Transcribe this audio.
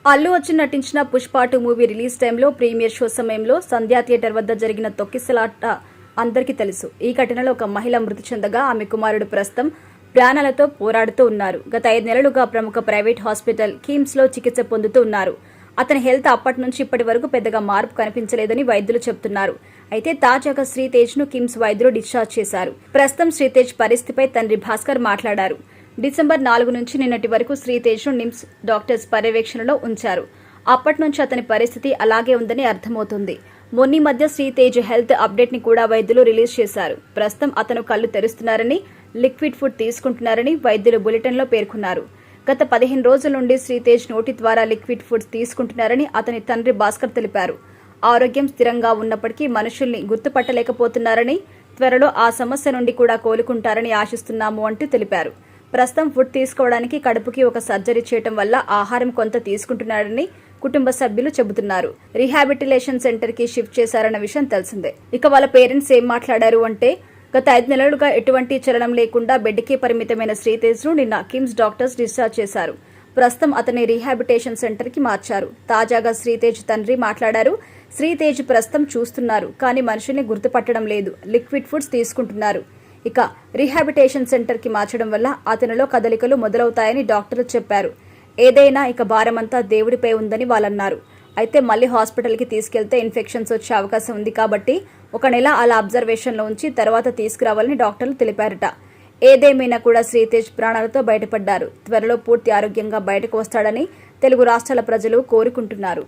అల్లు అర్జున్ నటించిన Pushpa 2 movie release టైంలో premiere show సమయంలో సంధ్యా థియేటర్ వద్ద జరిగిన తొక్కిసలాట అందరికీ తెలుసు. ఈ ఘటనలో ఒక మహిళ మృతి చెందగా ఆమె కుమారుడు ప్రస్తుతం ప్రాణాలతో పోరాడుతూ ఉన్నారు. గత 5 నెలలుగా ప్రముఖ ప్రైవేట్ హాస్పిటల్ కిమ్స్ లో చికిత్స పొందుతూ ఉన్నారు. అతని హెల్త్ అప్పటి నుంచి ఇప్పటి వరకు పెద్దగా మార్పు కనిపించలేదని వైద్యులు చెబుతున్నారు. అయితే తాజాగా శ్రీతేజ్ ను కిమ్స్ వైద్యులు డిశ్చార్జ్ చేశారు. ప్రస్తుతం శ్రీతేజ్ పరిస్థితిపై తండ్రి భాస్కర్ మాట్లాడారు. డిసెంబర్ 4 నుంచి నిన్నటి వరకు శ్రీతేజ్ ను నిమ్స్ డాక్టర్స్ పర్యవేక్షణలో ఉంచారు. అప్పటి నుంచి అతని పరిస్థితి అలాగే ఉందని అర్థమవుతుంది. మొన్నీ మధ్య శ్రీతేజ్ హెల్త్ అప్డేట్ ని కూడా వైద్యులు రిలీజ్ చేశారు. ప్రస్తుతం అతను కళ్లు తెరుస్తున్నారని, లిక్విడ్ ఫుడ్ తీసుకుంటున్నారని వైద్యులు బులెటిన్ లో పేర్కొన్నారు. గత 15 రోజుల నుండి శ్రీతేజ్ నోటి ద్వారా లిక్విడ్ ఫుడ్ తీసుకుంటున్నారని అతని తండ్రి భాస్కర్ తెలిపారు. ఆరోగ్యం స్థిరంగా ఉన్నప్పటికీ మనుషుల్ని గుర్తుపట్టలేకపోతున్నారని, త్వరలో ఆ సమస్య నుండి కూడా కోలుకుంటారని ఆశిస్తున్నాము అంటూ తెలిపారు. ప్రస్తుతం ఫుడ్ తీసుకోవడానికి కడుపుకి ఒక సర్జరీ చేయడం వల్ల ఆహారం కొంత తీసుకుంటున్నాడని కుటుంబ సభ్యులు చెబుతున్నారు. రీహాబిలిటేషన్ సెంటర్ కి షిఫ్ట్ చేశారన్న విషయం తెలిసిందే. ఇక వాళ్ళ పేరెంట్స్ ఏం మాట్లాడారు అంటే, గత 5 నెలలుగా ఎటువంటి చలనం లేకుండా బెడ్కి పరిమితమైన శ్రీతేజ్ ను నిన్న కిమ్స్ డాక్టర్స్ డిశ్చార్జ్ చేశారు. ప్రస్తుతం అతని రీహాబిలిటేషన్ సెంటర్ కి మార్చారు. తాజాగా శ్రీతేజ్ తండ్రి మాట్లాడారు. శ్రీతేజ్ ప్రస్తుతం చూస్తున్నారు, కానీ మనుషుల్ని గుర్తుపట్టడం లేదు. లిక్విడ్ ఫుడ్స్ తీసుకుంటున్నారు. ఇక రీహాబిలిటేషన్ సెంటర్ కి మార్చడం వల్ల అతనిలో కదలికలు మొదలవుతాయని డాక్టర్లు చెప్పారు. ఏదైనా ఇక భారమంతా దేవుడిపై ఉందని వాళ్ళన్నారు. అయితే మళ్లీ హాస్పిటల్ కి తీసుకెళ్తే ఇన్ఫెక్షన్స్ వచ్చే అవకాశం ఉంది కాబట్టి 1 నెల అలా అబ్జర్వేషన్ లో ఉంచి తర్వాత తీసుకురావాలని డాక్టర్లు తెలిపారట. ఏదేమైనా కూడా శ్రీతేజ్ ప్రాణాలతో బయటపడ్డారు. త్వరలో పూర్తి ఆరోగ్యంగా బయటకు వస్తాడని తెలుగు రాష్ట్రాల ప్రజలు కోరుకుంటున్నారు.